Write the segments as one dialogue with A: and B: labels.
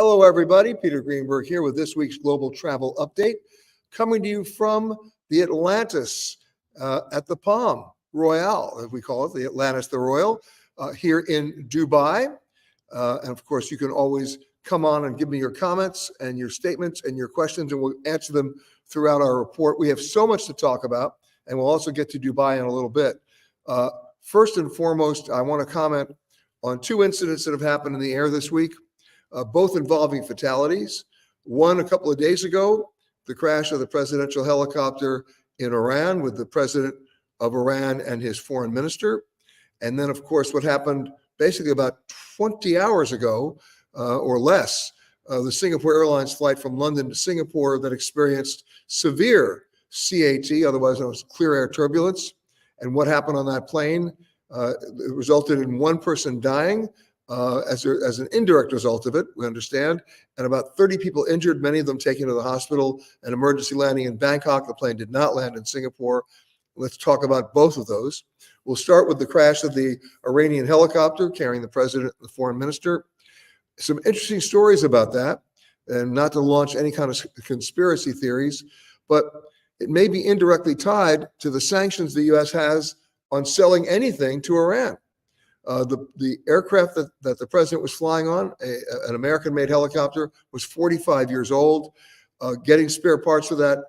A: Hello, everybody. Peter Greenberg here with this week's Global Travel Update, coming to you from the Atlantis at the Palm Royale, as we call it, the Atlantis the Royal, here in Dubai. And of course, you can always come on and give me your comments and your statements and your questions, and we'll answer them throughout our report. We have so much to talk about, and we'll also get to Dubai in a little bit. First and foremost, I want to comment on two incidents that have happened in the air this week. Both involving fatalities. One a couple of days ago, the crash of the presidential helicopter in Iran with the president of Iran and his foreign minister. And then, of course, what happened basically about 20 hours ago or less, the Singapore Airlines flight from London to Singapore that experienced severe CAT, otherwise known as clear air turbulence. And what happened on that plane it resulted in one person dying. As an indirect result of it, we understand, and about 30 people injured, many of them taken to the hospital, an emergency landing in Bangkok. The plane did not land in Singapore. Let's talk about both of those. We'll start with the crash of the Iranian helicopter carrying the president and the foreign minister. Some interesting stories about that, and not to launch any kind of conspiracy theories, but it may be indirectly tied to the sanctions the U.S. has on selling anything to Iran. The aircraft that the president was flying on, an American-made helicopter, was 45 years old. Getting spare parts for that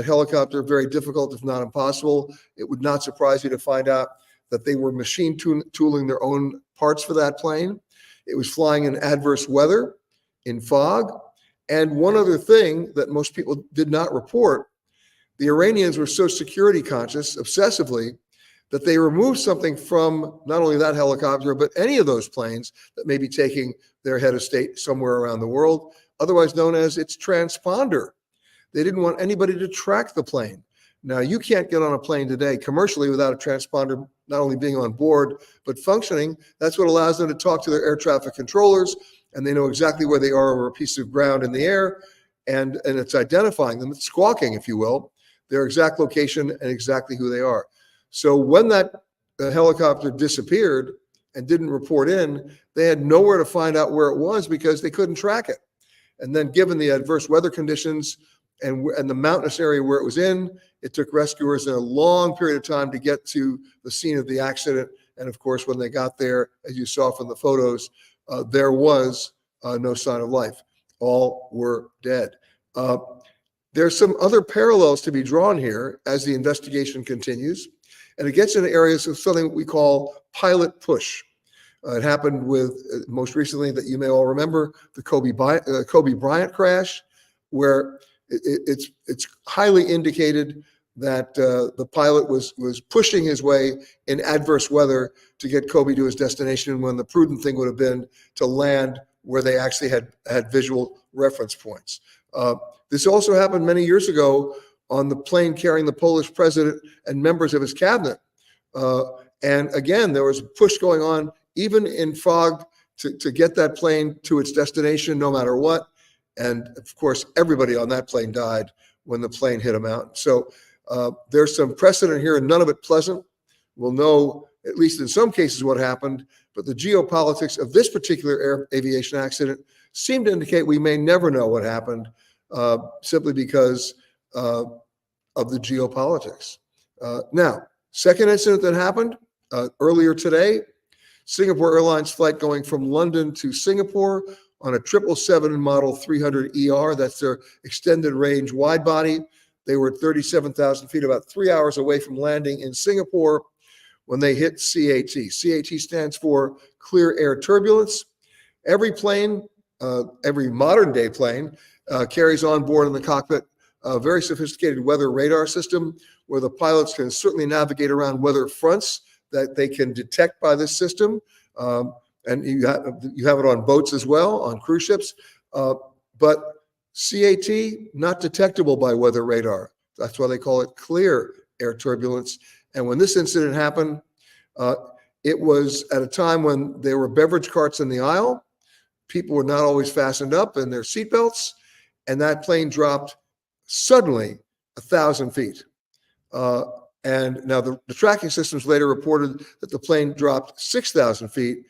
A: helicopter, very difficult, if not impossible. It would not surprise you to find out that they were machine tooling their own parts for that plane. It was flying in adverse weather, in fog. And one other thing that most people did not report, the Iranians were so security conscious, obsessively, that they removed something from not only that helicopter, but any of those planes that may be taking their head of state somewhere around the world, otherwise known as its transponder. They didn't want anybody to track the plane. Now, you can't get on a plane today commercially without a transponder not only being on board, but functioning. That's what allows them to talk to their air traffic controllers, and they know exactly where they are over a piece of ground in the air, and it's identifying them. It's squawking, if you will, their exact location and exactly who they are. So when that helicopter disappeared and didn't report in, they had nowhere to find out where it was because they couldn't track it. And then given the adverse weather conditions and the mountainous area where it was in, it took rescuers a long period of time to get to the scene of the accident. And of course, when they got there, as you saw from the photos, there was no sign of life. All were dead. There's some other parallels to be drawn here as the investigation continues. And it gets into areas of something we call pilot push. It happened with, most recently, that you may all remember, the Kobe Bryant crash, where it's highly indicated that the pilot was pushing his way in adverse weather to get Kobe to his destination, when the prudent thing would have been to land where they actually had visual reference points. This also happened many years ago on the plane carrying the Polish president and members of his cabinet. And again, there was a push going on, even in fog, to get that plane to its destination, no matter what. And of course, everybody on that plane died when the plane hit a mountain. So there's some precedent here, and none of it pleasant. We'll know, at least in some cases, what happened, but the geopolitics of this particular aviation accident seem to indicate we may never know what happened, simply because of the geopolitics. Now, second incident that happened earlier today, Singapore Airlines flight going from London to Singapore on a 777 model 300ER. That's their extended range wide body. They were at 37,000 feet, about 3 hours away from landing in Singapore when they hit CAT. CAT stands for clear air turbulence. Every plane, every modern day plane, carries on board in the cockpit a very sophisticated weather radar system where the pilots can certainly navigate around weather fronts that they can detect by this system. And you have it on boats as well, on cruise ships. But CAT, not detectable by weather radar. That's why they call it clear air turbulence. And when this incident happened, it was at a time when there were beverage carts in the aisle. People were not always fastened up in their seatbelts. And that plane dropped suddenly 1,000 feet. And now the tracking systems later reported that the plane dropped 6,000 feet.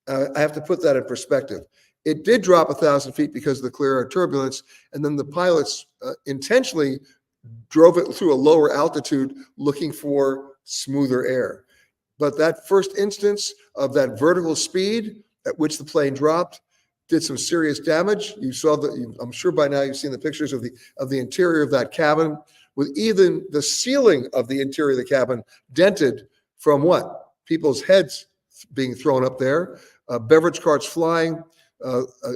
A: I have to put that in perspective. It did drop 1,000 feet because of the clear air turbulence, and then the pilots intentionally drove it through a lower altitude looking for smoother air. But that first instance of that vertical speed at which the plane dropped did some serious damage. You saw that. I'm sure by now you've seen the pictures of the interior of that cabin, with even the ceiling of the interior of the cabin dented from what? People's heads being thrown up there, beverage carts flying.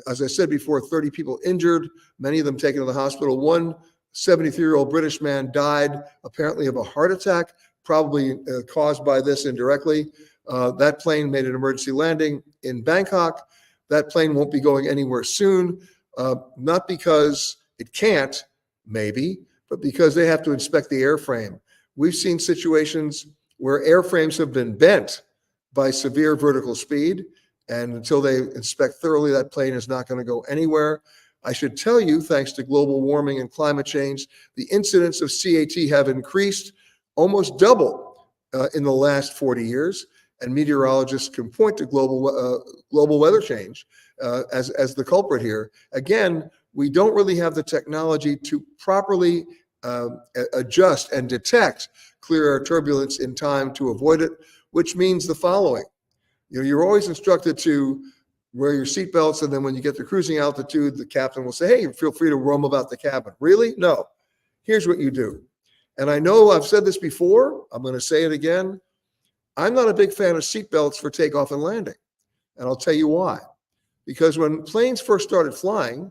A: As I said before, 30 people injured, many of them taken to the hospital. One 73-year-old British man died apparently of a heart attack, probably caused by this indirectly. That plane made an emergency landing in Bangkok. That plane won't be going anywhere soon, not because it can't, maybe, but because they have to inspect the airframe. We've seen situations where airframes have been bent by severe vertical speed, and until they inspect thoroughly, that plane is not going to go anywhere. I should tell you, thanks to global warming and climate change, the incidents of CAT have increased almost double in the last 40 years. And meteorologists can point to global weather change as the culprit here. Again, we don't really have the technology to properly adjust and detect clear air turbulence in time to avoid it, which means the following. You're always instructed to wear your seatbelts, and then when you get to cruising altitude, the captain will say, hey, feel free to roam about the cabin. Really? No. Here's what you do. And I know I've said this before. I'm going to say it again. I'm not a big fan of seatbelts for takeoff and landing. And I'll tell you why. Because when planes first started flying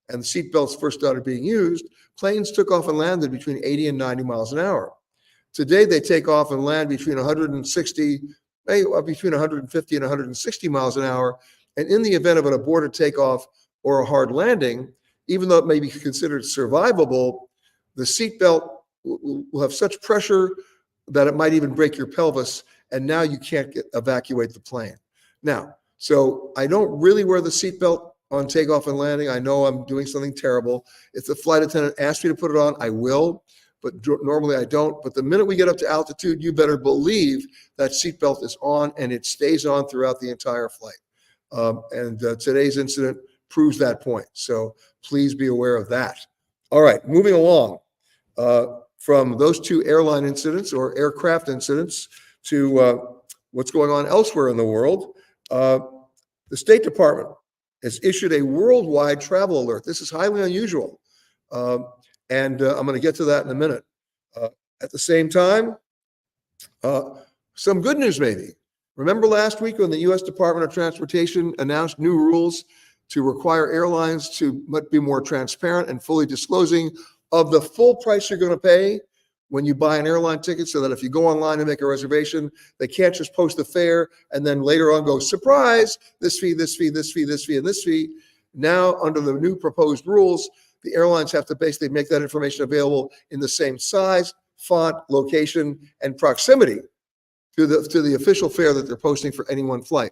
A: and seatbelts first started being used, planes took off and landed between 80 and 90 miles an hour. Today, they take off and land between 150 and 160 miles an hour. And in the event of an aborted takeoff or a hard landing, even though it may be considered survivable, the seatbelt will have such pressure that it might even break your pelvis, and now you can't evacuate the plane. Now, so I don't really wear the seatbelt on takeoff and landing. I know I'm doing something terrible. If the flight attendant asks me to put it on, I will, but normally I don't. But the minute we get up to altitude, you better believe that seatbelt is on, and it stays on throughout the entire flight. Today's incident proves that point. So please be aware of that. All right, moving along from those two airline incidents or aircraft incidents to what's going on elsewhere in the world. The State Department has issued a worldwide travel alert. This is highly unusual. I'm going to get to that in a minute. At the same time, some good news maybe. Remember last week when the U.S. Department of Transportation announced new rules to require airlines to be more transparent and fully disclosing of the full price you're going to pay when you buy an airline ticket, so that if you go online and make a reservation, they can't just post the fare and then later on go, surprise, this fee, this fee, this fee, this fee, and this fee. Now, under the new proposed rules, the airlines have to basically make that information available in the same size, font, location, and proximity to the official fare that they're posting for any one flight.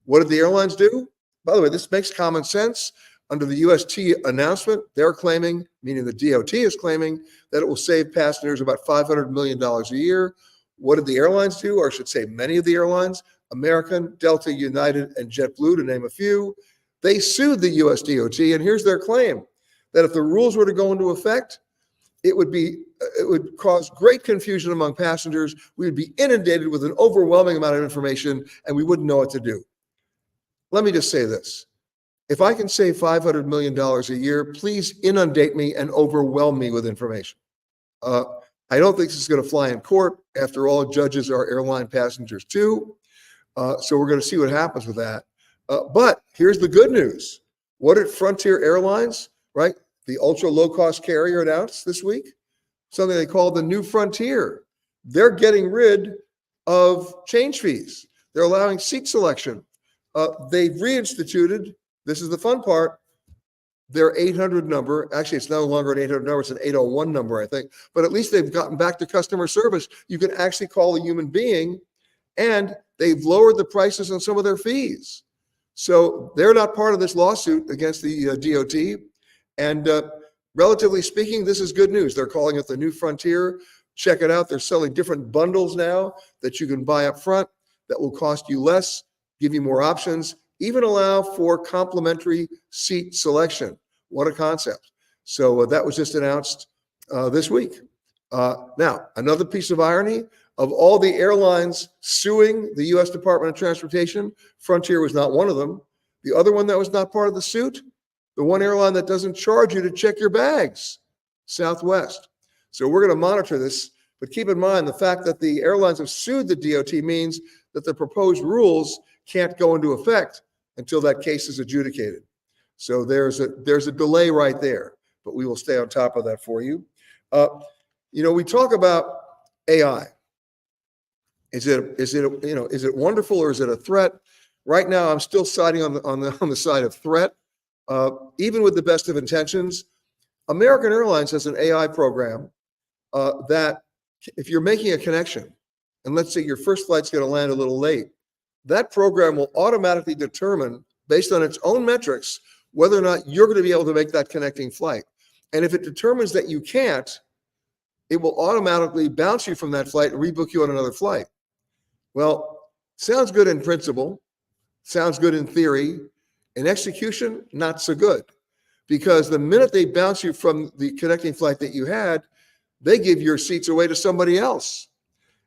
A: What did the airlines do? By the way, this makes common sense. Under the UST announcement, they're claiming, meaning the DOT is claiming, that it will save passengers about $500 million a year. What did the airlines do? Or I should say many of the airlines, American, Delta, United, and JetBlue, to name a few, they sued the US DOT, and here's their claim, that if the rules were to go into effect, it would cause great confusion among passengers. We would be inundated with an overwhelming amount of information, and we wouldn't know what to do. Let me just say this. If I can save $500 million a year, please inundate me and overwhelm me with information. I don't think this is going to fly in court. After all, judges are airline passengers too. So we're going to see what happens with that. But here's the good news. What did Frontier Airlines, right, the ultra low-cost carrier, announced this week? Something they call the New Frontier. They're getting rid of change fees. They're allowing seat selection. They've reinstituted, this is the fun part, their 800 number. Actually, it's no longer an 800 number, it's an 801 number, I think. But at least they've gotten back to customer service. You can actually call a human being, and they've lowered the prices on some of their fees. So they're not part of this lawsuit against the DOT. And relatively speaking, this is good news. They're calling it the New Frontier. Check it out. They're selling different bundles now that you can buy up front that will cost you less, give you more options, even allow for complimentary seat selection. What a concept. So that was just announced this week. Now, another piece of irony, of all the airlines suing the U.S. Department of Transportation, Frontier was not one of them. The other one that was not part of the suit, the one airline that doesn't charge you to check your bags, Southwest. So we're going to monitor this, but keep in mind the fact that the airlines have sued the DOT means that the proposed rules can't go into effect until that case is adjudicated. So there's a delay right there, but we will stay on top of that for you. We talk about AI. Is it wonderful or is it a threat? Right now, I'm still siding on the side of threat. Even with the best of intentions, American Airlines has an AI program that if you're making a connection, and let's say your first flight's going to land a little late, that program will automatically determine, based on its own metrics, whether or not you're going to be able to make that connecting flight. And if it determines that you can't, it will automatically bounce you from that flight and rebook you on another flight. Well, sounds good in principle, sounds good in theory. In execution, not so good. Because the minute they bounce you from the connecting flight that you had, they give your seats away to somebody else.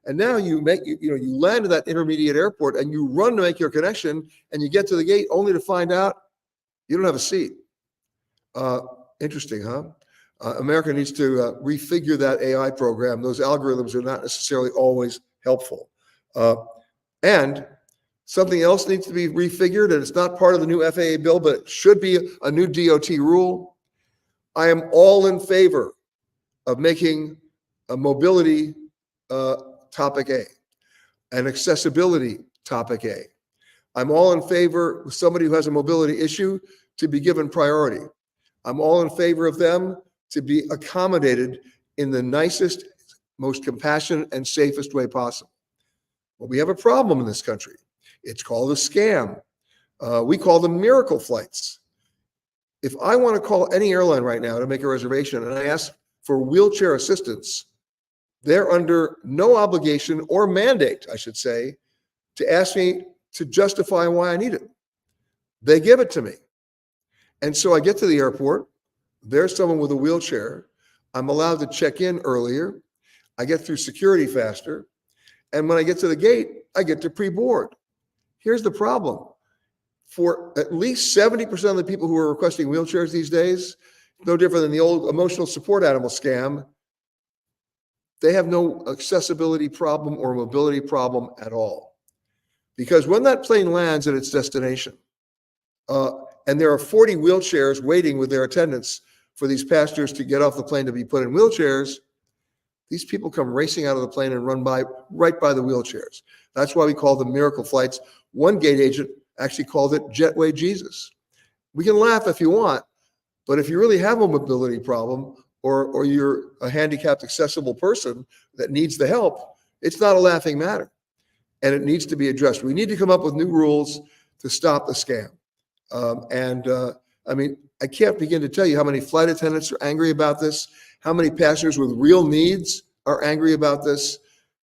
A: And now you land at that intermediate airport and you run to make your connection and you get to the gate only to find out you don't have a seat. Interesting, huh? America needs to refigure that AI program. Those algorithms are not necessarily always helpful. And something else needs to be refigured, and it's not part of the new FAA bill, but it should be a new DOT rule. I am all in favor of making a mobility topic A, an accessibility topic A. I'm all in favor of somebody who has a mobility issue to be given priority. I'm all in favor of them to be accommodated in the nicest, most compassionate, and safest way possible. But we have a problem in this country. It's called a scam. We call them miracle flights. If I want to call any airline right now to make a reservation and I ask for wheelchair assistance, they're under no obligation or mandate, I should say, to ask me to justify why I need it. They give it to me. And so I get to the airport. There's someone with a wheelchair. I'm allowed to check in earlier. I get through security faster. And when I get to the gate, I get to pre-board. Here's the problem. For at least 70% of the people who are requesting wheelchairs these days, no different than the old emotional support animal scam, they have no accessibility problem or mobility problem at all. Because when that plane lands at its destination, and there are 40 wheelchairs waiting with their attendants for these passengers to get off the plane to be put in wheelchairs, these people come racing out of the plane and run right by the wheelchairs. That's why we call them miracle flights. One gate agent actually called it Jetway Jesus. We can laugh if you want, but if you really have a mobility problem or you're a handicapped accessible person that needs the help, it's not a laughing matter. And it needs to be addressed. We need to come up with new rules to stop the scam. I mean, I can't begin to tell you how many flight attendants are angry about this, how many passengers with real needs are angry about this,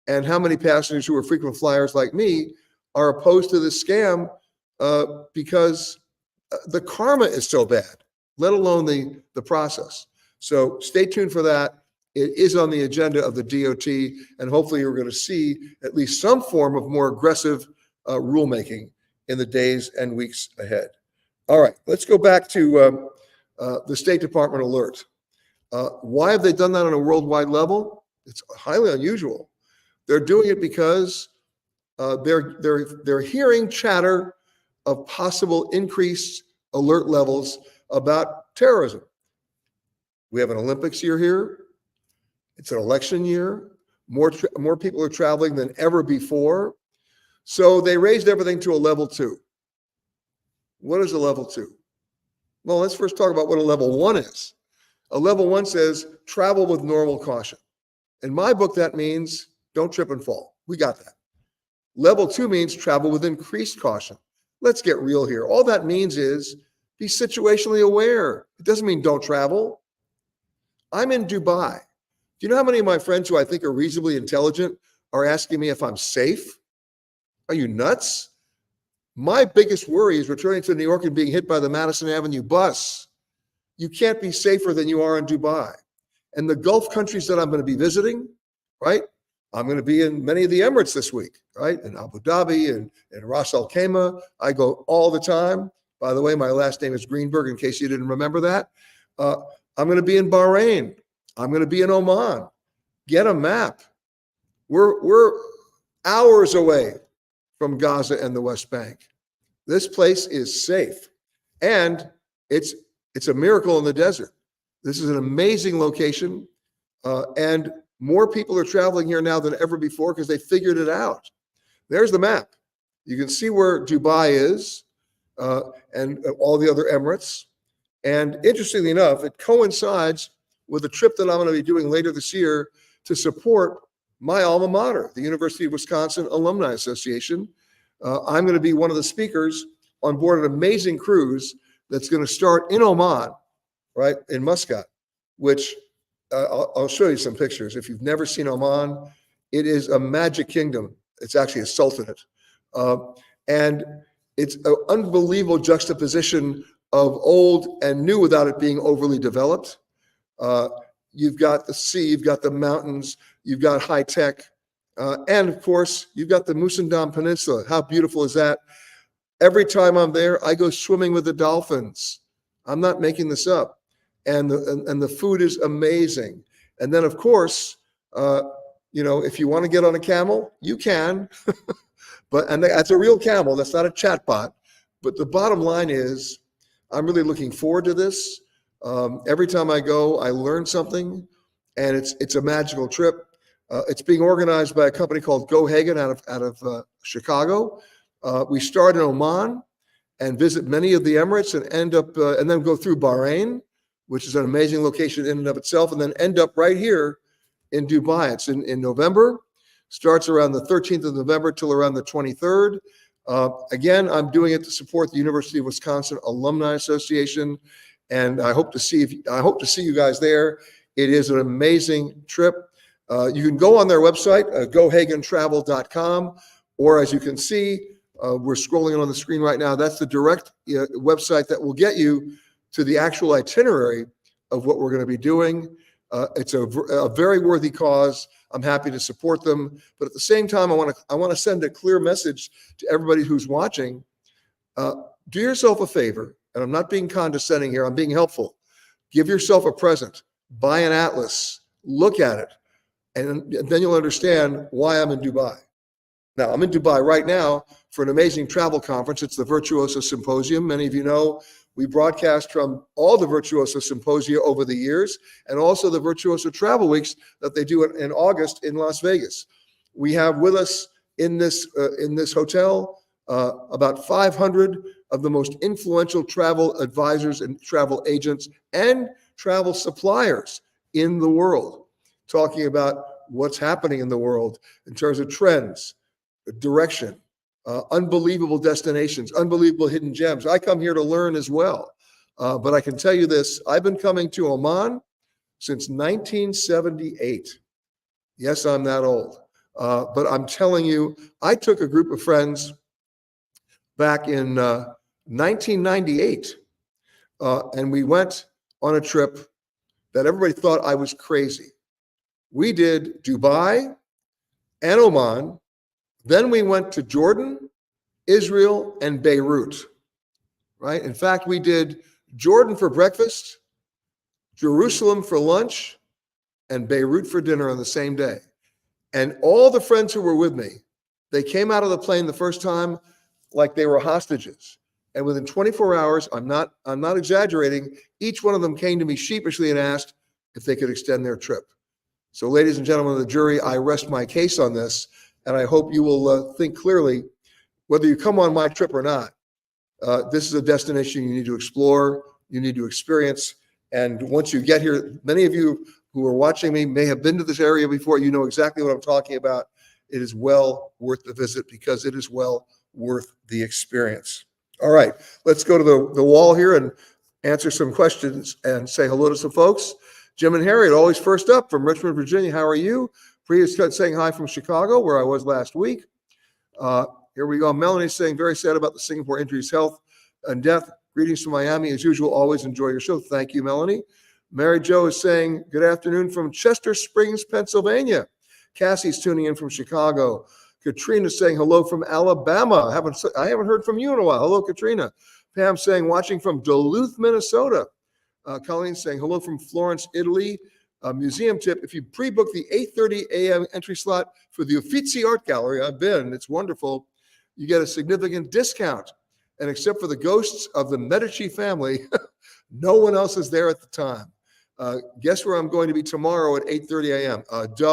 A: and how many passengers who are frequent flyers like me are opposed to this scam because the karma is so bad, let alone the process. So stay tuned for that. It is on the agenda of the DOT, and hopefully you're going to see at least some form of more aggressive rulemaking in the days and weeks ahead. All right, let's go back to the State Department alert. Why have they done that on a worldwide level? It's highly unusual. They're doing it because they're hearing chatter of possible increased alert levels about terrorism. We have an Olympics year here. It's an election year. More people are traveling than ever before. So they raised everything to a level 2. What is a level 2? Well, let's first talk about what a level 1 is. A level 1 says travel with normal caution. In my book, that means don't trip and fall. We got that. Level 2 means travel with increased caution. Let's get real here. All that means is be situationally aware. It doesn't mean don't travel. I'm in Dubai. Do you know how many of my friends who I think are reasonably intelligent are asking me if I'm safe? Are you nuts? My biggest worry is returning to New York and being hit by the Madison Avenue bus. You can't be safer than you are in Dubai. And the Gulf countries that I'm going to be visiting, right? I'm going to be in many of the Emirates this week, right? In Abu Dhabi and Ras Al Khaimah. I go all the time. By the way, my last name is Greenberg, in case you didn't remember that. I'm going to be in Bahrain. I'm going to be in Oman. Get a map. We're hours away from Gaza and the West Bank. This place is safe. And it's a miracle in the desert. This is an amazing location. And more people are traveling here now than ever before because they figured it out. There's the map. You can see where Dubai is and all the other Emirates. And interestingly enough, it coincides with a trip that I'm going to be doing later this year to support my alma mater, the University of Wisconsin Alumni Association. I'm going to be one of the speakers on board an amazing cruise that's going to start in Oman, right, in Muscat, which I'll show you some pictures. If you've never seen Oman, it is a magic kingdom. It's actually a sultanate. And it's an unbelievable juxtaposition of old and new without it being overly developed. You've got the sea, you've got the mountains, you've got high tech, and of course, you've got the Musandam Peninsula. How beautiful is that? Every time I'm there, I go swimming with the dolphins. I'm not making this up. And the food is amazing. And then, of course, if you want to get on a camel, you can. And that's a real camel. That's not a chatbot. But the bottom line is, I'm really looking forward to this. Every time I go, I learn something, and it's a magical trip. It's being organized by a company called Go Hagen out of Chicago. We start in Oman and visit many of the Emirates and end up and then go through Bahrain, which is an amazing location in and of itself, and then end up right here in Dubai. It's in November. Starts around the 13th of November till around the 23rd. Again, I'm doing it to support the University of Wisconsin Alumni Association, and I hope to see you guys there. It is an amazing trip. You can go on their website, gohagentravel.com, or as you can see, we're scrolling on the screen right now. That's the direct website that will get you to the actual itinerary of what we're going to be doing. It's a very worthy cause. I'm happy to support them, but at the same time, I want to send a clear message to everybody who's watching. Do yourself a favor, and I'm not being condescending here. I'm being helpful. Give yourself a present. Buy an atlas. Look at it, and then you'll understand why I'm in Dubai. Now, I'm in Dubai right now for an amazing travel conference. It's the Virtuoso Symposium. Many of you know we broadcast from all the Virtuoso Symposia over the years, and also the Virtuoso Travel Weeks that they do in August in Las Vegas. We have with us in this hotel about 500 of the most influential travel advisors and travel agents and travel suppliers in the world, talking about what's happening in the world in terms of trends, direction, unbelievable destinations, unbelievable hidden gems. I come here to learn as well. But I can tell you this, I've been coming to Oman since 1978. Yes, I'm that old. But I'm telling you, I took a group of friends back in 1998, and we went on a trip that everybody thought I was crazy. We did Dubai and Oman. Then we went to Jordan, Israel, and Beirut, right? In fact, we did Jordan for breakfast, Jerusalem for lunch, and Beirut for dinner on the same day. And all the friends who were with me, they came out of the plane the first time like they were hostages. And within 24 hours, I'm not exaggerating, each one of them came to me sheepishly and asked if they could extend their trip. So ladies and gentlemen of the jury, I rest my case on this. And I hope you will think clearly, whether you come on my trip or not. This is a destination you need to explore, you need to experience. And once you get here, many of you who are watching me may have been to this area before. You know exactly what I'm talking about. It is well worth the visit because it is well worth the experience. All right, let's go to the wall here and answer some questions and say hello to some folks. Jim and Harriet, always first up from Richmond, Virginia. How are you? Priya's saying hi from Chicago, where I was last week. Here we go. Melanie saying, very sad about the Singapore injuries, health, and death. Greetings from Miami. As usual, always enjoy your show. Thank you, Melanie. Mary Jo is saying, good afternoon from Chester Springs, Pennsylvania. Cassie's tuning in from Chicago. Katrina saying hello from Alabama. I haven't heard from you in a while. Hello, Katrina. Pam saying, watching from Duluth, Minnesota. Colleen saying hello from Florence, Italy. Museum tip, if you pre-book the 8:30 a.m. entry slot for the Uffizi Art Gallery, I've been, it's wonderful, you get a significant discount. And except for the ghosts of the Medici family, no one else is there at the time. Guess where I'm going to be tomorrow at 8:30 a.m.?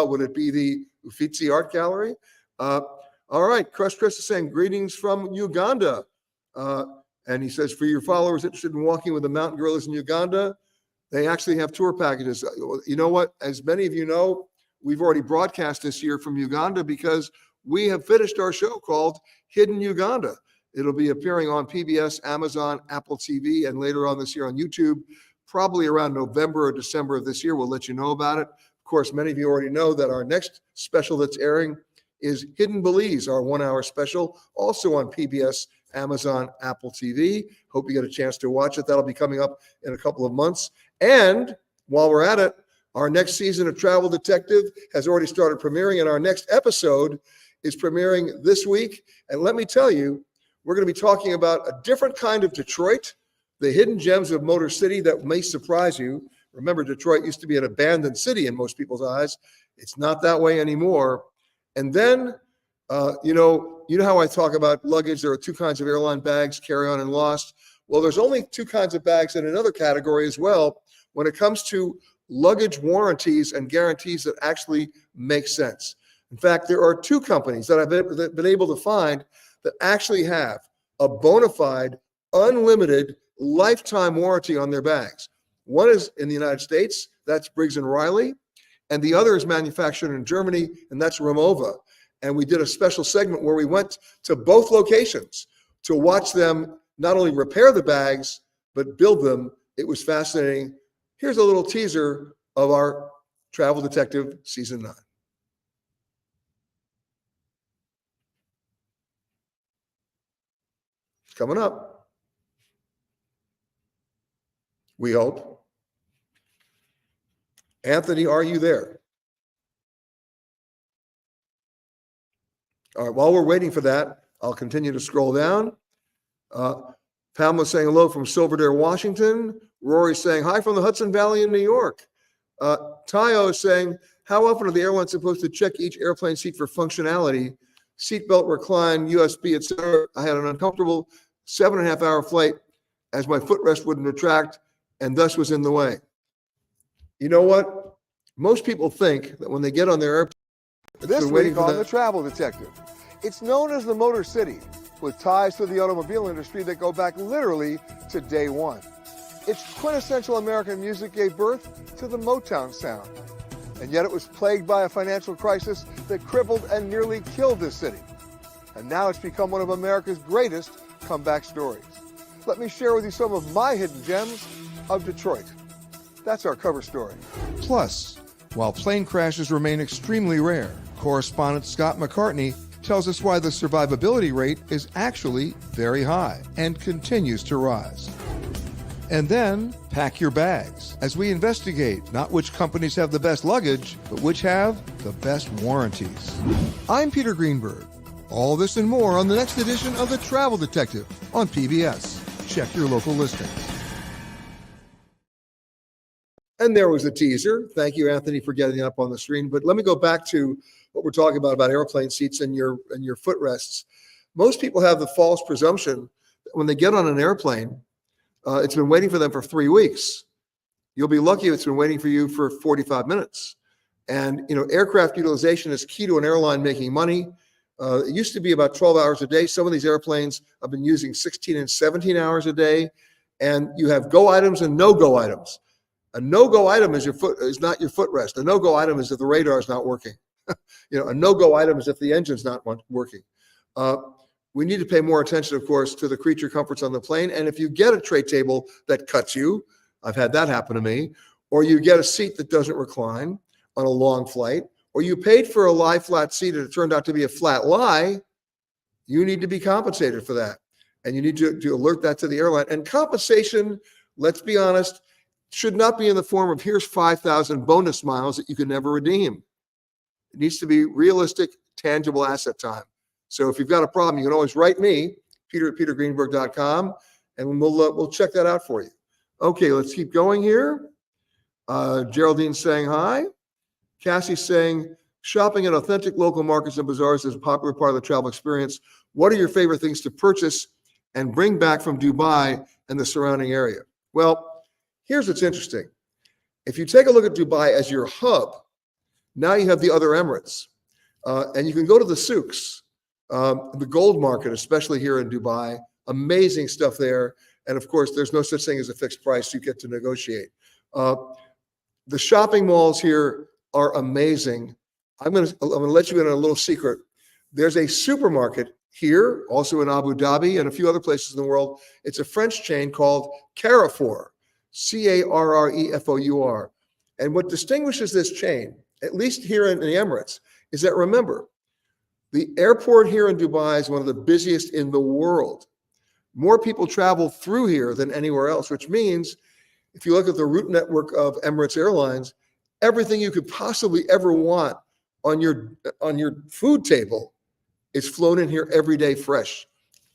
A: Would it be the Uffizi Art Gallery? All right, Chris is saying greetings from Uganda. And he says, for your followers interested in walking with the mountain gorillas in Uganda, they actually have tour packages. You know what? As many of you know, we've already broadcast this year from Uganda because we have finished our show called Hidden Uganda. It'll be appearing on PBS, Amazon, Apple TV, and later on this year on YouTube, probably around November or December of this year. We'll let you know about it. Of course, many of you already know that our next special that's airing is Hidden Belize, our 1-hour special, also on PBS, Amazon, Apple TV. Hope you get a chance to watch it. That'll be coming up in a couple of months. And while we're at it, our next season of Travel Detective has already started premiering, and our next episode is premiering this week. And let me tell you, we're going to be talking about a different kind of Detroit, the hidden gems of Motor City that may surprise you. Remember, Detroit used to be an abandoned city in most people's eyes. It's not that way anymore. And then, you know how I talk about luggage. There are two kinds of airline bags, carry-on and lost. Well, there's only two kinds of bags in another category as well when it comes to luggage warranties and guarantees that actually make sense. In fact, there are two companies that I've been able to find that actually have a bona fide, unlimited lifetime warranty on their bags. One is in the United States, that's Briggs & Riley, and the other is manufactured in Germany, and that's Rimowa. And we did a special segment where we went to both locations to watch them not only repair the bags, but build them. It was fascinating. Here's a little teaser of our Travel Detective Season 9. It's coming up. We hope. Anthony, are you there? All right, while we're waiting for that, I'll continue to scroll down. Pamela saying hello from Silverdale, Washington. Rory saying hi from the Hudson Valley in New York. Tayo is saying, how often are the airlines supposed to check each airplane seat for functionality? Seatbelt, recline, USB, etc. I had an uncomfortable 7.5-hour flight as my footrest wouldn't retract and thus was in the way. You know what? Most people think that when they get on their airplane, this week on the Travel Detective, it's known as the Motor City, with ties to the automobile industry that go back literally to day one. Its quintessential American music gave birth to the Motown sound, and yet it was plagued by a financial crisis that crippled and nearly killed this city. And now it's become one of America's greatest comeback stories. Let me share with you some of my hidden gems of Detroit. That's our cover story. Plus, while plane crashes remain extremely rare, correspondent Scott McCartney tells us why the survivability rate is actually very high and continues to rise. And then, pack your bags as we investigate not which companies have the best luggage, but which have the best warranties. I'm Peter Greenberg. All this and more on the next edition of The Travel Detective on PBS. Check your local listings. And there was a teaser. Thank you, Anthony, for getting it up on the screen. But let me go back to what we're talking about airplane seats and your footrests. Most people have the false presumption that when they get on an airplane, it's been waiting for them for 3 weeks. You'll be lucky if it's been waiting for you for 45 minutes. And, aircraft utilization is key to an airline making money. It used to be about 12 hours a day. Some of these airplanes have been using 16 and 17 hours a day. And you have go items and no-go items. A no-go item is not your footrest. A no-go item is if the radar is not working. A no-go item is if the engine's not working. We need to pay more attention, of course, to the creature comforts on the plane. And if you get a tray table that cuts you, I've had that happen to me, or you get a seat that doesn't recline on a long flight, or you paid for a lie flat seat and it turned out to be a flat lie, You need to be compensated for that. And you need to alert that to the airline. And compensation, let's be honest, should not be in the form of here's 5,000 bonus miles that you can never redeem. It needs to be realistic, tangible asset time. So if you've got a problem, you can always write me, peter@petergreenberg.com, and we'll check that out for you. Okay, let's keep going here. Geraldine's saying hi. Cassie's saying, shopping at authentic local markets and bazaars is a popular part of the travel experience. What are your favorite things to purchase and bring back from Dubai and the surrounding area? Well, here's what's interesting. If you take a look at Dubai as your hub, now you have the other Emirates. And you can go to the souks, the gold market, especially here in Dubai. Amazing stuff there. And of course, there's no such thing as a fixed price. You get to negotiate. The shopping malls here are amazing. I'm gonna let you in on a little secret. There's a supermarket here, also in Abu Dhabi and a few other places in the world. It's a French chain called Carrefour, Carrefour. And what distinguishes this chain, at least here in the Emirates, is that, remember, the airport here in Dubai is one of the busiest in the world. More people travel through here than anywhere else, which means if you look at the route network of Emirates Airlines, everything you could possibly ever want on your food table is flown in here every day fresh.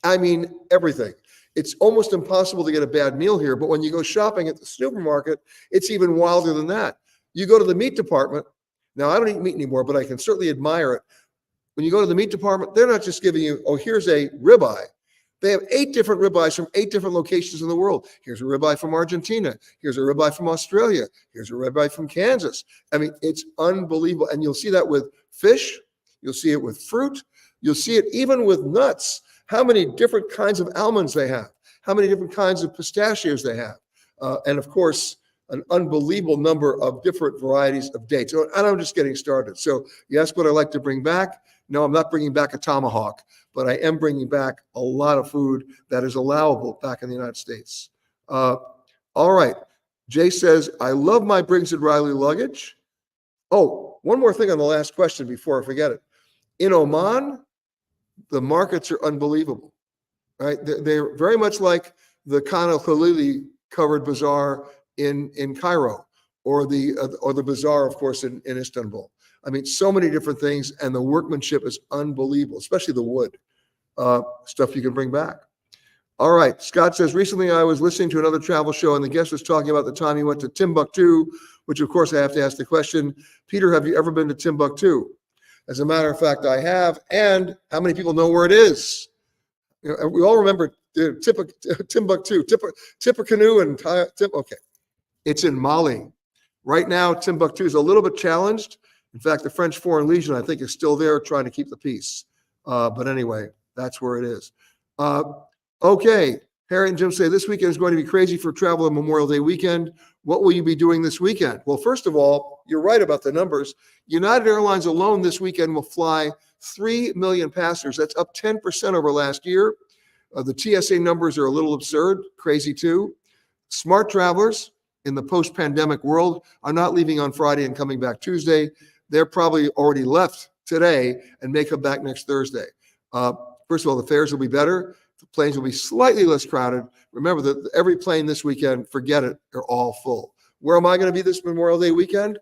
A: I mean, everything. It's almost impossible to get a bad meal here, but when you go shopping at the supermarket, it's even wilder than that. You go to the meat department. Now, I don't eat meat anymore, but I can certainly admire it. When you go to the meat department, they're not just giving you, oh, here's a ribeye. They have 8 different ribeyes from 8 different locations in the world. Here's a ribeye from Argentina. Here's a ribeye from Australia. Here's a ribeye from Kansas. I mean, it's unbelievable. And you'll see that with fish. You'll see it with fruit. You'll see it even with nuts. How many different kinds of almonds they have. How many different kinds of pistachios they have. And of course, an unbelievable number of different varieties of dates. And I'm just getting started. So you ask what I like to bring back. No, I'm not bringing back a tomahawk, but I am bringing back a lot of food that is allowable back in the United States. All right. Jay says, I love my Briggs & Riley luggage. Oh, one more thing on the last question before I forget it. In Oman, the markets are unbelievable, right? They're very much like the Khan al-Khalili covered bazaar in Cairo, or the bazaar, of course, in Istanbul. I mean, so many different things, and the workmanship is unbelievable, especially the wood stuff you can bring back. All right, Scott says, recently I was listening to another travel show, and the guest was talking about the time he went to Timbuktu, which of course I have to ask the question, Peter, have you ever been to Timbuktu? As a matter of fact, I have, and how many people know where it is? You know, we all remember Timbuktu, Tippecanoe, and okay. It's in Mali. Right now, Timbuktu is a little bit challenged. In fact, the French Foreign Legion, I think, is still there trying to keep the peace. But anyway, that's where it is. Okay, Harry and Jim say this weekend is going to be crazy for travel on Memorial Day weekend. What will you be doing this weekend? Well, first of all, you're right about the numbers. United Airlines alone this weekend will fly 3 million passengers. That's up 10% over last year. The TSA numbers are a little absurd, crazy too. Smart travelers in the post-pandemic world are not leaving on Friday and coming back Tuesday. They're probably already left today and may come back next Thursday. First of all, the fares will be better. The planes will be slightly less crowded. Remember that every plane this weekend, forget it, they're all full. Where am I going to be this Memorial Day weekend?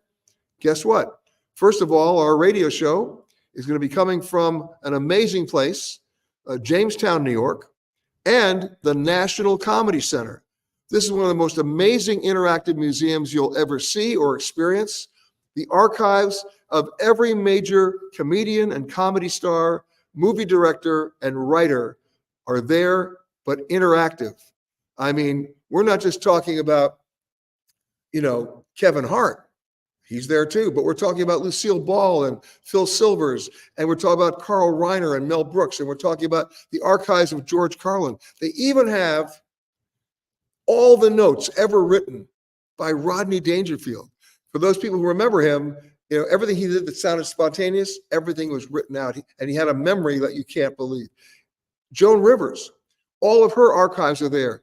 A: Guess what? First of all, our radio show is going to be coming from an amazing place, Jamestown, New York, and the National Comedy Center. This is one of the most amazing interactive museums you'll ever see or experience. The archives of every major comedian and comedy star, movie director, and writer are there, but interactive. I mean, we're not just talking about, Kevin Hart. He's there too, but we're talking about Lucille Ball and Phil Silvers, and we're talking about Carl Reiner and Mel Brooks, and we're talking about the archives of George Carlin. They even have all the notes ever written by Rodney Dangerfield. For those people who remember him, everything he did that sounded spontaneous, everything was written out, and he had a memory that you can't believe. Joan Rivers, all of her archives are there.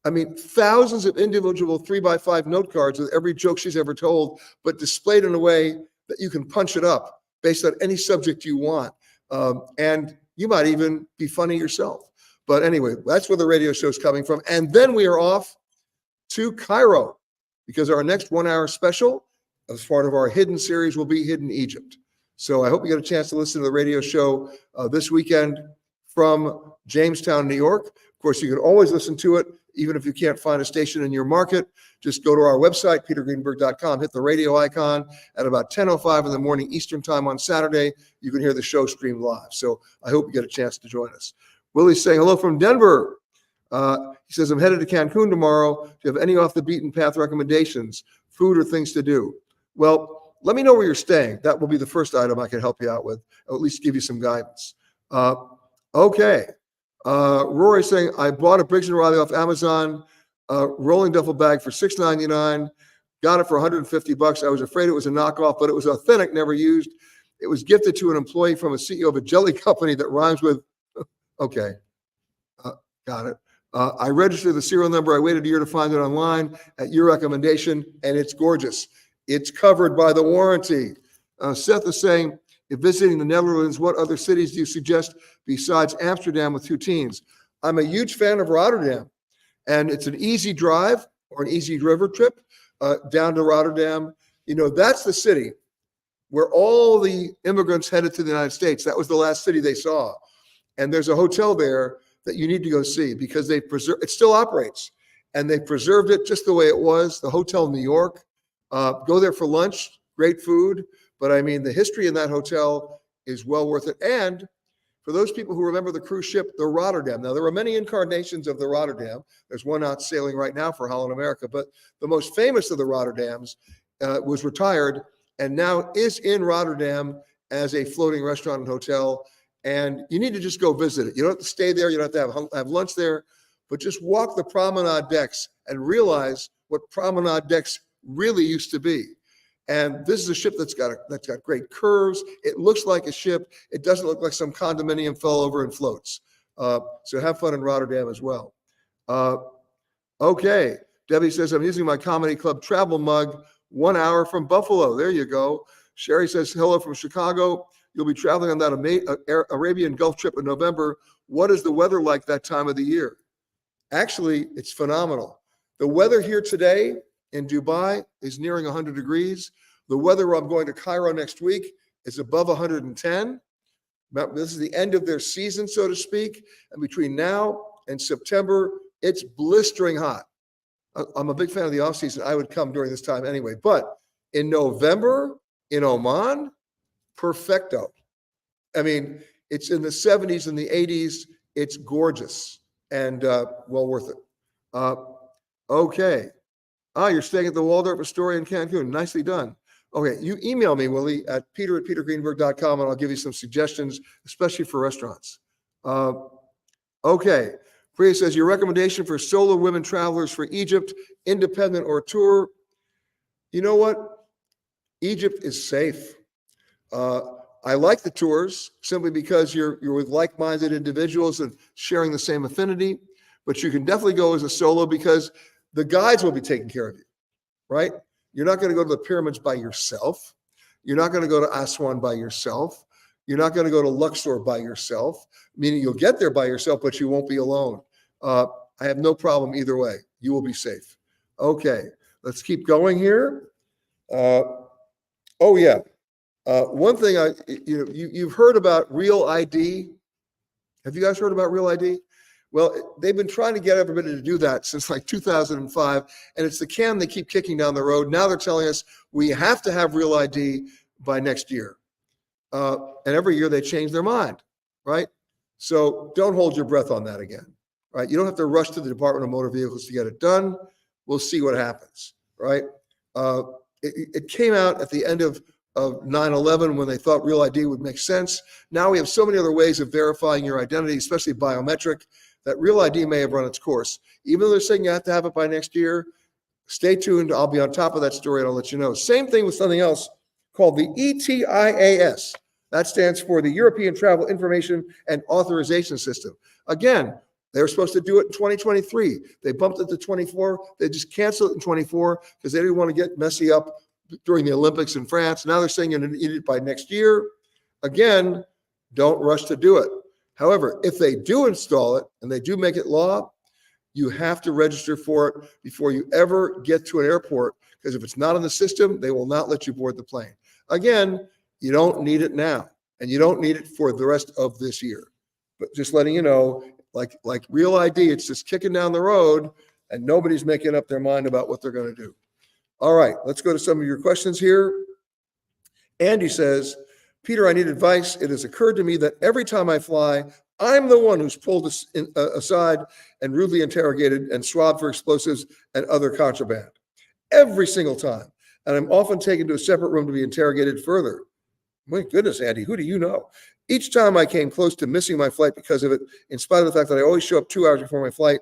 A: I mean, thousands of individual 3x5 note cards with every joke she's ever told, but displayed in a way that you can punch it up based on any subject you want. And You might even be funny yourself. But anyway, that's where the radio show is coming from. And then we are off to Cairo because our next 1 hour special as part of our Hidden series will be Hidden Egypt. So I hope you get a chance to listen to the radio show this weekend from Jamestown, New York. Of course, you can always listen to it, even if you can't find a station in your market. Just go to our website, petergreenberg.com, hit the radio icon. At about 10:05 in the morning Eastern time on Saturday, you can hear the show streamed live. So I hope you get a chance to join us. Willie's saying hello from Denver. He says, I'm headed to Cancun tomorrow. Do you have any off the beaten path recommendations, food or things to do? Well, let me know where you're staying. That will be the first item I can help you out with, or at least give you some guidance. Okay. Rory saying, I bought a Briggs & Riley off Amazon, rolling duffel bag for $6.99. Got it for $150. I was afraid it was a knockoff, but it was authentic, never used. It was gifted to an employee from a CEO of a jelly company that rhymes with, okay, got it. I registered the serial number. I waited a year to find it online at your recommendation, and it's gorgeous. It's covered by the warranty. Seth is saying, if visiting the Netherlands, what other cities do you suggest besides Amsterdam with 2 teens? I'm a huge fan of Rotterdam, and it's an easy drive or an easy river trip down to Rotterdam. You know, that's the city where all the immigrants headed to the United States. That was the last city they saw. And there's a hotel there that you need to go see because they preserve, it still operates, and they preserved it just the way it was. The Hotel New York, go there for lunch, great food. But I mean, the history in that hotel is well worth it. And for those people who remember the cruise ship, the Rotterdam. Now, there are many incarnations of the Rotterdam. There's one out sailing right now for Holland America, but the most famous of the Rotterdams was retired and now is in Rotterdam as a floating restaurant and hotel. And you need to just go visit it. You don't have to stay there. You don't have to have lunch there, but just walk the promenade decks and realize what promenade decks really used to be. And this is a ship that's got great curves. It looks like a ship. It doesn't look like some condominium fell over and floats. So have fun in Rotterdam as well. Okay. Debbie says, I'm using my Comedy Club travel mug, 1 hour from Buffalo. There you go. Sherry says, hello from Chicago. You'll be traveling on that Arabian Gulf trip in November. What is the weather like that time of the year? Actually, it's phenomenal. The weather here today in Dubai is nearing 100 degrees. The weather where I'm going to Cairo next week is above 110. This is the end of their season, so to speak. And between now and September, it's blistering hot. I'm a big fan of the off season. I would come during this time anyway. But in November in Oman, perfecto. I mean, it's in the 70s and the 80s. It's gorgeous and well worth it. Okay. You're staying at the Waldorf Astoria in Cancun. Nicely done. Okay, you email me, Willie, at peter@petergreenberg.com, and I'll give you some suggestions, especially for restaurants. Okay. Priya says, your recommendation for solo women travelers for Egypt, independent or tour. You know what? Egypt is safe. I like the tours simply because you're with like-minded individuals and sharing the same affinity, but you can definitely go as a solo because the guides will be taking care of you, right? You're not going to go to the pyramids by yourself. You're not going to go to Aswan by yourself. You're not going to go to Luxor by yourself, meaning you'll get there by yourself, but you won't be alone. I have no problem either way. You will be safe. Okay, let's keep going here. Oh yeah, one thing you've heard about Real ID. Have you guys heard about Real ID? Well, they've been trying to get everybody to do that since like 2005, and it's the can they keep kicking down the road. Now they're telling us we have to have Real ID by next year. And every year they change their mind, right? So don't hold your breath on that again, right? You don't have to rush to the Department of Motor Vehicles to get it done. We'll see what happens, right? It came out at the end of 9/11 when they thought Real ID would make sense. Now we have so many other ways of verifying your identity, especially biometric, that Real ID may have run its course. Even though they're saying you have to have it by next year, stay tuned. I'll be on top of that story and I'll let you know. Same thing with something else called the ETIAS. That stands for the European Travel Information and Authorization System. Again, they were supposed to do it in 2023. They bumped it to 24. They just canceled it in 24 because they didn't want to get messy up during the Olympics in France. Now they're saying you're going to need it by next year. Again, don't rush to do it. However, if they do install it and they do make it law, you have to register for it before you ever get to an airport, because if it's not in the system, they will not let you board the plane. Again, you don't need it now, and you don't need it for the rest of this year. But just letting you know, like Real ID, it's just kicking down the road, and nobody's making up their mind about what they're going to do. All right, let's go to some of your questions here. Andy says, Peter, I need advice. It has occurred to me that every time I fly, I'm the one who's pulled aside and rudely interrogated and swabbed for explosives and other contraband. Every single time. And I'm often taken to a separate room to be interrogated further. My goodness, Andy, who do you know? Each time I came close to missing my flight because of it, in spite of the fact that I always show up 2 hours before my flight,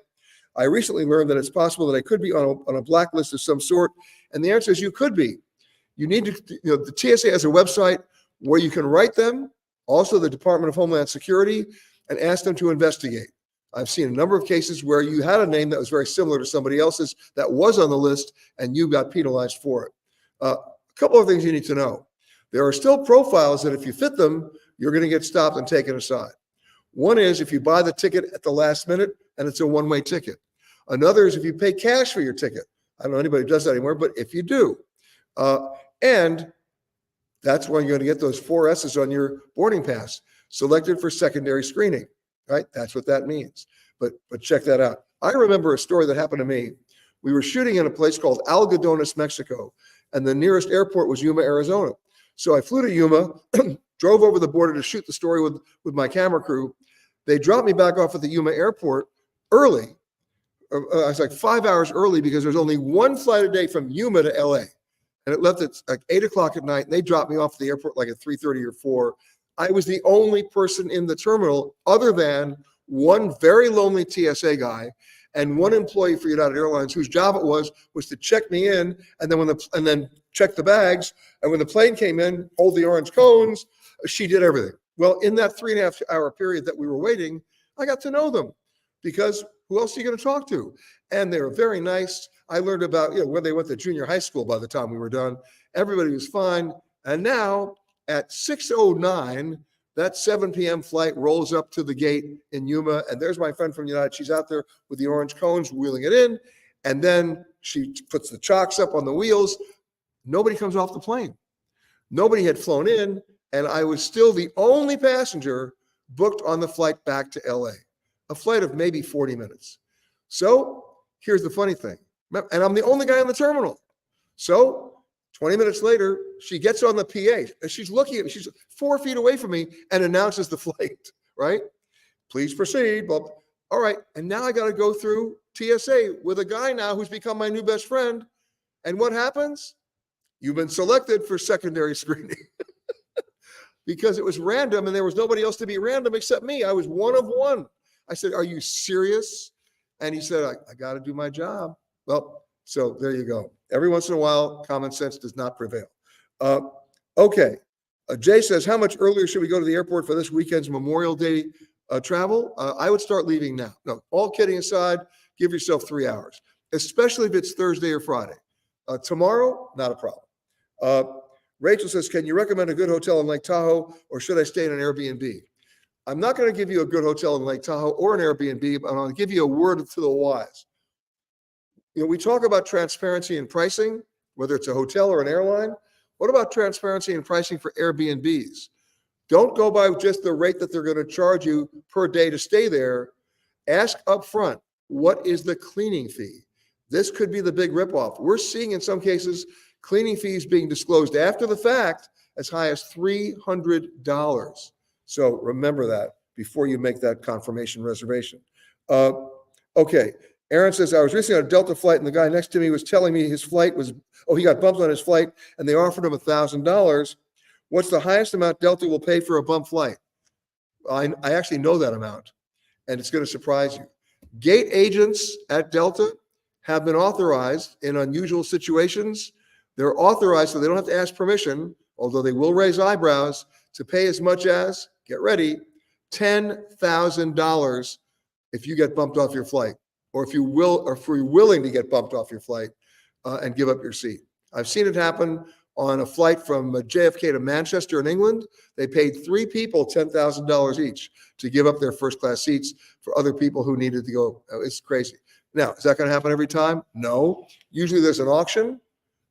A: I recently learned that it's possible that I could be on a blacklist of some sort. And the answer is you could be. You need to, the TSA has a website where you can write them, also the Department of Homeland Security, and ask them to investigate. I've seen a number of cases where you had a name that was very similar to somebody else's that was on the list, and you got penalized for it. A couple of things you need to know. There are still profiles that if you fit them, you're going to get stopped and taken aside. One is if you buy the ticket at the last minute and it's a one-way ticket. Another is if you pay cash for your ticket. I don't know anybody who does that anymore, but if you do, and that's when you're going to get those 4 S's on your boarding pass, selected for secondary screening, right? That's what that means. But check that out. I remember a story that happened to me. We were shooting in a place called Algodones, Mexico, and the nearest airport was Yuma, Arizona. So I flew to Yuma, drove over the border to shoot the story with my camera crew. They dropped me back off at the Yuma airport early. I was like 5 hours early because there's only one flight a day from Yuma to LA. And it left at like 8 o'clock at night. And they dropped me off at the airport like at 3:30 or 4. I was the only person in the terminal other than one very lonely TSA guy and one employee for United Airlines whose job it was to check me in and then check the bags. And when the plane came in, hold the orange cones. She did everything. Well, in that 3.5 hour period that we were waiting, I got to know them because who else are you going to talk to? And they were very nice. I learned about where they went to junior high school by the time we were done. Everybody was fine. And now at 6:09, that 7 p.m. flight rolls up to the gate in Yuma. And there's my friend from United. She's out there with the orange cones, wheeling it in. And then she puts the chocks up on the wheels. Nobody comes off the plane. Nobody had flown in. And I was still the only passenger booked on the flight back to LA, a flight of maybe 40 minutes. So here's the funny thing. And I'm the only guy in the terminal. So 20 minutes later, she gets on the PA. And she's looking at me. She's 4 feet away from me and announces the flight, right? Please proceed. Well, all right. And now I got to go through TSA with a guy now who's become my new best friend. And what happens? You've been selected for secondary screening. Because it was random and there was nobody else to be random except me. I was one of one. I said, are you serious? And he said, I got to do my job. Well, so there you go. Every once in a while, common sense does not prevail. Okay. Jay says, how much earlier should we go to the airport for this weekend's Memorial Day travel? I would start leaving now. No, all kidding aside, give yourself 3 hours, especially if it's Thursday or Friday. Tomorrow, not a problem. Rachel says, can you recommend a good hotel in Lake Tahoe or should I stay in an Airbnb? I'm not going to give you a good hotel in Lake Tahoe or an Airbnb, but I'm going to give you a word to the wise. We talk about transparency in pricing, whether it's a hotel or an airline. What about transparency in pricing for Airbnbs? Don't go by just the rate that they're going to charge you per day to stay there. Ask up front, what is the cleaning fee? This could be the big ripoff. We're seeing in some cases cleaning fees being disclosed after the fact as high as $300. So remember that before you make that confirmation reservation. Okay. Aaron says, I was recently on a Delta flight and the guy next to me was telling me his flight was, he got bumped on his flight and they offered him $1,000. What's the highest amount Delta will pay for a bump flight? I actually know that amount and it's going to surprise you. Gate agents at Delta have been authorized in unusual situations. They're authorized so they don't have to ask permission, although they will raise eyebrows, to pay as much as, get ready, $10,000 if you get bumped off your flight, or if you're willing to get bumped off your flight and give up your seat. I've seen it happen on a flight from JFK to Manchester in England. They paid 3 people $10,000 each to give up their first class seats for other people who needed to go. It's crazy. Now, is that going to happen every time? No. Usually there's an auction.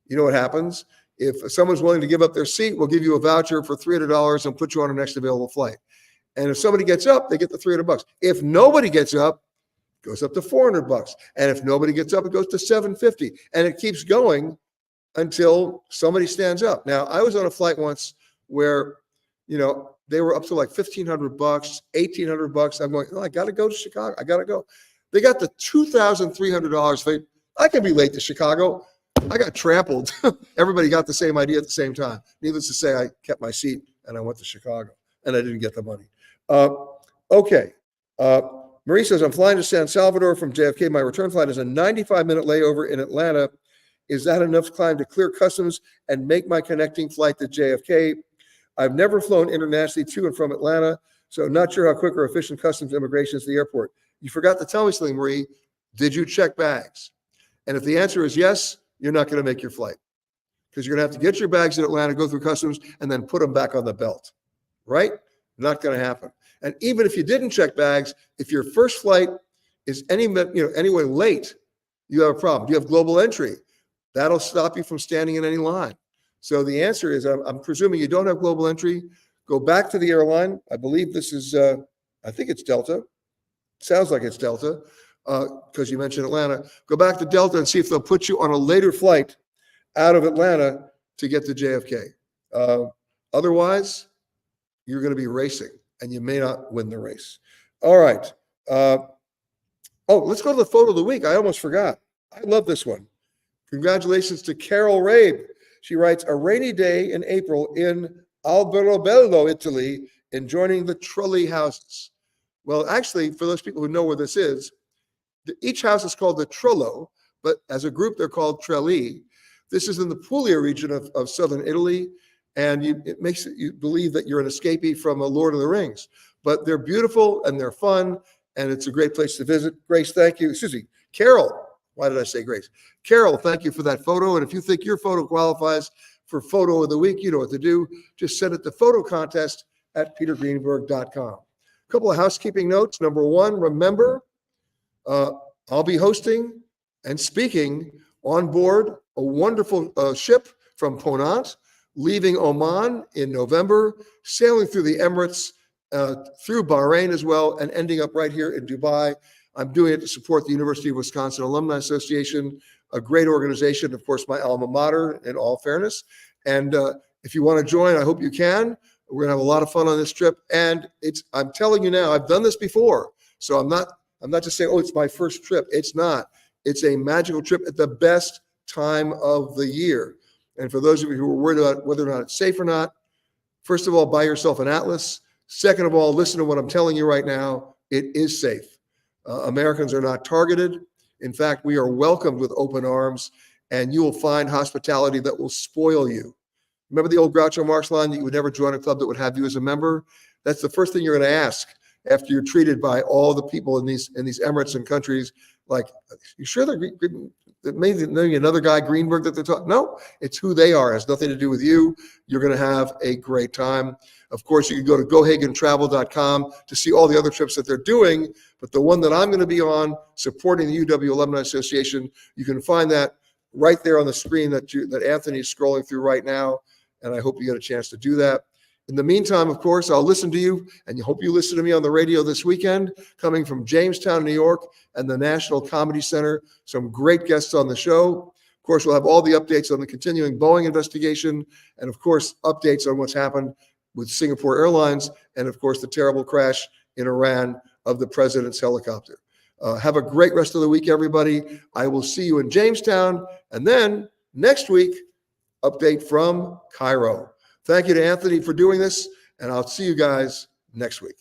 A: You know what happens? If someone's willing to give up their seat, we'll give you a voucher for $300 and put you on the next available flight. And if somebody gets up, they get the $300. If nobody gets up, it goes up to $400. And if nobody gets up, it goes to $750. And it keeps going until somebody stands up. Now, I was on a flight once where, they were up to like $1,500, $1,800. I'm going, I got to go to Chicago. I got to go. They got the $2,300. I can be late to Chicago. I got trampled. Everybody got the same idea at the same time. Needless to say, I kept my seat and I went to Chicago and I didn't get the money. Okay. Marie says, I'm flying to San Salvador from JFK. My return flight is a 95-minute layover in Atlanta. Is that enough time to clear customs and make my connecting flight to JFK? I've never flown internationally to and from Atlanta, so not sure how quick or efficient customs immigration is to the airport. You forgot to tell me something, Marie. Did you check bags? And if the answer is yes, you're not going to make your flight because you're going to have to get your bags in Atlanta, go through customs, and then put them back on the belt, right? Not going to happen. And even if you didn't check bags, if your first flight is anyway late, you have a problem. Do you have global entry? That'll stop you from standing in any line. So the answer is, I'm presuming you don't have global entry. Go back to the airline. I believe this is, I think it's Delta. Sounds like it's Delta because you mentioned Atlanta. Go back to Delta and see if they'll put you on a later flight out of Atlanta to get to JFK. Otherwise, you're going to be racing and you may not win the race. All right. Let's go to the photo of the week. I almost forgot. I love this one. Congratulations to Carol Rabe. She writes, a rainy day in April in Alberobello, Italy, enjoying the Trulli houses. Well, actually, for those people who know where this is, each house is called the Trullo, but as a group, they're called Trelli. This is in the Puglia region of southern Italy, and it makes you believe that you're an escapee from a Lord of the Rings. But they're beautiful, and they're fun, and it's a great place to visit. Grace, thank you. Excuse me, Carol. Why did I say Grace? Carol, thank you for that photo. And if you think your photo qualifies for photo of the week, you know what to do. Just send it to photocontest@petergreenberg.com. A couple of housekeeping notes. Number one, remember, I'll be hosting and speaking on board a wonderful ship from Ponant, leaving Oman in November, sailing through the Emirates, through Bahrain as well, and ending up right here in Dubai. I'm doing it to support the University of Wisconsin Alumni Association, a great organization, of course, my alma mater, in all fairness. And if you want to join, I hope you can. We're going to have a lot of fun on this trip. And I'm telling you now, I've done this before. So I'm not just saying, it's my first trip. It's not. It's a magical trip at the best time of the year. And for those of you who are worried about whether or not it's safe or not, first of all, buy yourself an atlas. Second of all, listen to what I'm telling you right now. It is safe. Americans are not targeted. In fact, we are welcomed with open arms, and you will find hospitality that will spoil you. Remember the old Groucho Marx line that you would never join a club that would have you as a member? That's the first thing you're going to ask after you're treated by all the people in these Emirates and countries. Like, you sure that maybe another guy, Greenberg, that they're talking? No, it's who they are. It has nothing to do with you. You're going to have a great time. Of course, you can go to gohagentravel.com to see all the other trips that they're doing. But the one that I'm going to be on, supporting the UW Alumni Association, you can find that right there on the screen that Anthony is scrolling through right now. And I hope you get a chance to do that. In the meantime, of course, I'll listen to you, and I hope you listen to me on the radio this weekend, coming from Jamestown, New York, and the National Comedy Center. Some great guests on the show. Of course, we'll have all the updates on the continuing Boeing investigation, and of course, updates on what's happened with Singapore Airlines, and of course, the terrible crash in Iran of the president's helicopter. Have a great rest of the week, everybody. I will see you in Jamestown, and then next week, update from Cairo. Thank you to Anthony for doing this, and I'll see you guys next week.